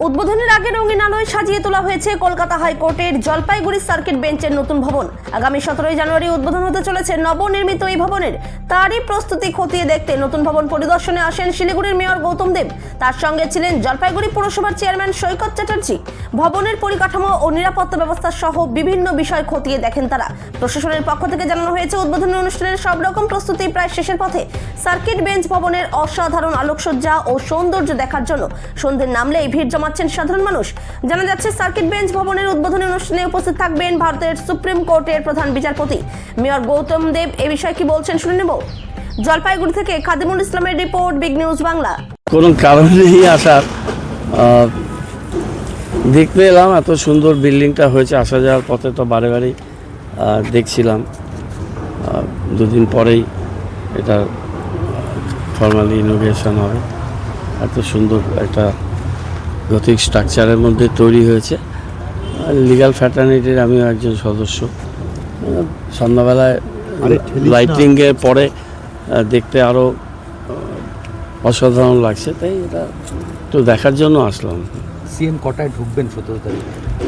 উদ্বোধনের আগে রঙিন আলোয় সাজিয়ে তোলা হয়েছে কলকাতা হাইকোর্টের জলপাইগুড়ি সার্কিট বেঞ্চের নতুন ভবন। আগামী 17 জানুয়ারি উদ্বোধন হতে চলেছে নবনির্মিত এই ভবনের। তারই প্রস্তুতি খতিয়ে দেখতে নতুন ভবন পরিদর্শনে আসেন শিলিগুড়ির মেয়র গৌতম দেব। তার সঙ্গে ছিলেন জলপাইগুড়ি পুরসভার চেয়ারম্যান সৈকত চ্যাটার্জি। ভবনের পরিকাঠামো ও নিরাপত্তা ব্যবস্থা সহ বিভিন্ন বিষয় খতিয়ে দেখেন তারা। প্রশাসনের পক্ষ থেকে জানানো হয়েছে উদ্বোধনী অনুষ্ঠানের সব রকম প্রস্তুতি প্রায় শেষের পথে। সার্কিট বেঞ্চ ভবনের অসাধারণ আলোকসজ্জা ও সৌন্দর্য দেখার জন্য সন্ধ্যের নামলেই ভিড় জমাচ্ছেন সাধারণ মানুষ। জানা যাচ্ছে সার্কিট বেঞ্চ ভবনের উদ্বোধনী অনুষ্ঠানে উপস্থিত থাকবেন ভারতের সুপ্রিম কোর্টের প্রধান বিচারপতি। মেয়র গৌতম দেব এ বিষয়ে কি বলছেন শুনে নেব। জলপাইগুড়ি থেকে খাদিমুল ইসলামের রিপোর্ট, বিগ নিউজ বাংলা। কোনো কারণ নেই আসার, দেখতে এলাম এত সুন্দর বিল্ডিংটা হয়েছে। আসা যাওয়ার পথে তো বারে বারেই দেখছিলাম। দুদিন পরেই এটা ফর্মালি ইনোগ্রেশন হবে। এত সুন্দর একটা গথিক স্ট্রাকচারের মধ্যে তৈরি হয়েছে। লিগ্যাল ফ্র্যাটার্নিটির আমিও একজন সদস্য। সন্ধ্যাবেলায় লাইটিংয়ের পরে দেখতে আরও অসাধারণ লাগছে, তাই এটা একটু দেখার জন্য আসলাম। সিএম কটায় ঢুকবেন 17 তারিখ?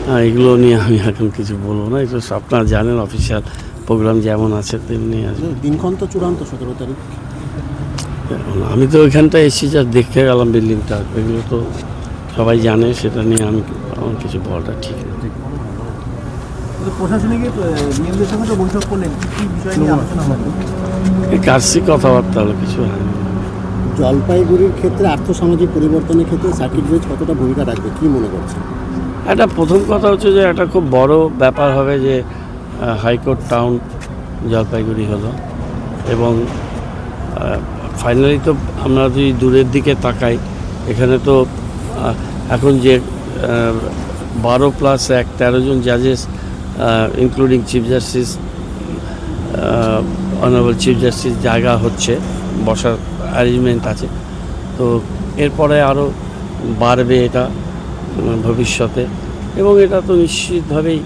হ্যাঁ, এগুলো নিয়ে আমি এখন কিছু বলবো না। এটা আপনারা জানেন, অফিসিয়াল প্রোগ্রাম যেমন আছে তেমনি আছে। দিনক্ষণ তো চূড়ান্ত 17 তারিখ। আমি তো ওইখানটা এসেছি, যা দেখতে গেলাম বিল্ডিংটা, এগুলো তো সবাই জানে। সেটা নিয়ে আমি আমার কিছু বলাটা ঠিক না। প্রশাসনিক নিয়মদের সঙ্গে তো বৈঠক করলেন, কি বিষয় নিয়ে আলোচনা হলো? কার্যিক কথাবার্তা হলো, কিছু হয়নি। জলপাইগুড়ির ক্ষেত্রে আর্থসামাজিক পরিবর্তনের ক্ষেত্রে সার্কিট বেঞ্চ কতটা ভূমিকা রাখবে, কি মনে করছেন? একটা প্রথম কথা হচ্ছে যে একটা খুব বড় ব্যাপার হবে যে হাইকোর্ট টাউন জলপাইগুড়ি হলো, এবং ফাইনালি তো আমরা যদি দূরের দিকে তাকাই, এখানে তো এখন যে 12+1 13 জন জাজেস including chief justice, honourable chief justice জায়গা হচ্ছে, বসার অ্যারেঞ্জমেন্ট আছে। তো এরপরে আরও বাড়বে এটা ভবিষ্যতে, এবং এটা তো নিশ্চিতভাবেই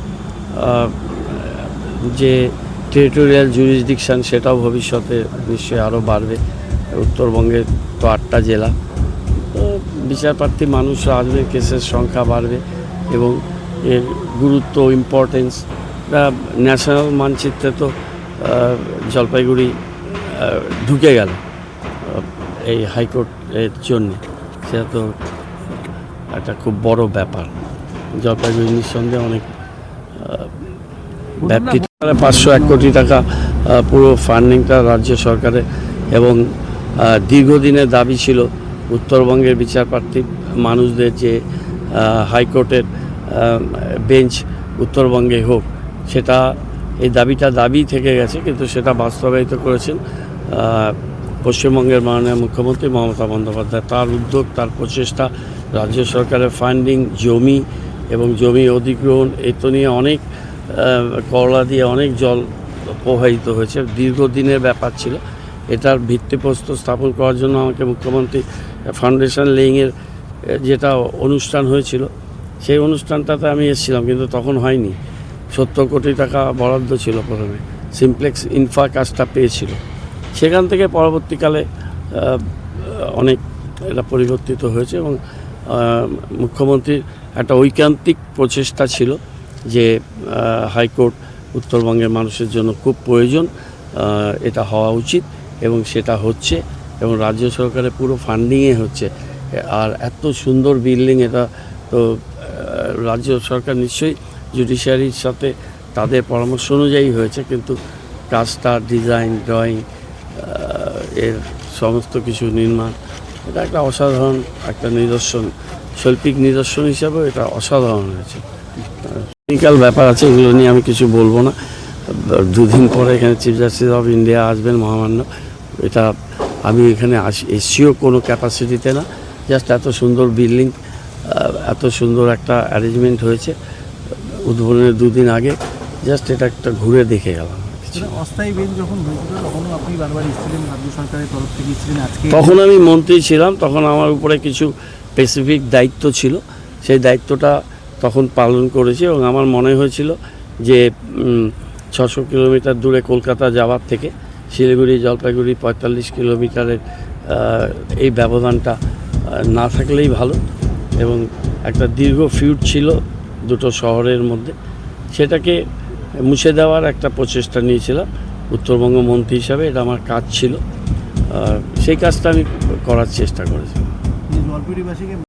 যে টেরিটোরিয়াল জুরিসডিকশান সেটাও ভবিষ্যতে নিশ্চয়ই আরও বাড়বে। উত্তরবঙ্গের তো 8টা জেলা, তো বিচারপ্রার্থী মানুষরা আসবে, কেসের সংখ্যা বাড়বে, এবং এর গুরুত্ব, ইম্পর্টেন্স ন্যাশনাল মানচিত্রে তো জলপাইগুড়ি ঢুকে গেল এই হাইকোর্টের জন্যে। সেটা তো একটা খুব বড় ব্যাপার। জলপাইগুড়ি নিঃসন্দেহে অনেক ব্যাপ্তি। 501 কোটি টাকা পুরো ফান্ডিংটা রাজ্য সরকারের, এবং দীর্ঘদিনের দাবি ছিল উত্তরবঙ্গের বিচারপ্রার্থী মানুষদের যে হাইকোর্টের বেঞ্চ উত্তরবঙ্গে হোক। সেটা এই দাবি থেকে গেছে, কিন্তু সেটা বাস্তবায়িত করেছেন পশ্চিমবঙ্গের মাননীয় মুখ্যমন্ত্রী মমতা বন্দ্যোপাধ্যায়। তার উদ্যোগ, তার প্রচেষ্টা, রাজ্য সরকারের ফান্ডিং, জমি এবং জমি অধিগ্রহণ, এতো নিয়ে অনেক করলা দিয়ে অনেক জল প্রবাহিত হয়েছে। দীর্ঘদিনের ব্যাপার ছিল। এটার ভিত্তিপ্রস্তর স্থাপন করার জন্য আমাকে মুখ্যমন্ত্রী ফাউন্ডেশন লেইংয়ের যেটা অনুষ্ঠান হয়েছিল, সেই অনুষ্ঠানটাতে আমি এসেছিলাম, কিন্তু তখন হয়নি। 70 কোটি টাকা বরাদ্দ ছিল প্রথমে, সিমপ্লেক্স ইনফ্রা কাজটা পেয়েছিল। সেখান থেকে পরবর্তীকালে অনেক এটা পরিবর্তিত হয়েছে, এবং মুখ্যমন্ত্রীর একটা ঐকান্তিক প্রচেষ্টা ছিল যে হাইকোর্ট উত্তরবঙ্গের মানুষের জন্য খুব প্রয়োজন, এটা হওয়া উচিত, এবং সেটা হচ্ছে, এবং রাজ্য সরকারের পুরো ফান্ডিংয়ে হচ্ছে। আর এত সুন্দর বিল্ডিং, এটা তো রাজ্য সরকার নিশ্চয়ই জুডিশিয়ারির সাথে তাদের পরামর্শ অনুযায়ী হয়েছে, কিন্তু কাজটা, ডিজাইন, ড্রয়িং, এর সমস্ত কিছু নির্মাণ, এটা একটা অসাধারণ একটা নিদর্শন, শৈল্পিক নিদর্শন হিসাবেও এটা অসাধারণ হয়েছে। টেকনিক্যাল ব্যাপার আছে, এগুলো নিয়ে আমি কিছু বলবো না। 2 দিন পরে এখানে চিফ জাস্টিস অফ ইন্ডিয়া আসবেন, মহামান্য। এটা আমি এখানে এসিও কোনো ক্যাপাসিটিতে না, জাস্ট এত সুন্দর বিল্ডিং, এত সুন্দর একটা অ্যারেঞ্জমেন্ট হয়েছে উদ্বোধনের 2 দিন আগে। জাস্ট এটা একটা ঘুরে দেখে গেলাম। অস্থায়ী বেঞ্চ যখন হয়েছিল তখনও আপনি বারবার এসেছিলেন, রাজ্য সরকারের তরফ থেকে এসেছিলেন। আজকে তখন আমি মন্ত্রী ছিলাম, তখন আমার উপরে কিছু স্পেসিফিক দায়িত্ব ছিল, সেই দায়িত্বটা তখন পালন করেছি, এবং আমার মনে হয়েছিল যে 600 কিলোমিটার দূরে কলকাতা যাওয়ার থেকে শিলিগুড়ি জলপাইগুড়ি 45 কিলোমিটারের এই ব্যবধানটা না থাকলেই ভালো, এবং একটা দীর্ঘ ফিউড ছিল দুটো শহরের মধ্যে, সেটাকে মুছে দেওয়ার একটা প্রচেষ্টা নিয়েছিলাম উত্তরবঙ্গ মন্ত্রী হিসাবে। এটা আমার কাজ ছিল, সেই কাজটা আমি করার চেষ্টা করেছি। জলপাইগুড়িবাসীকে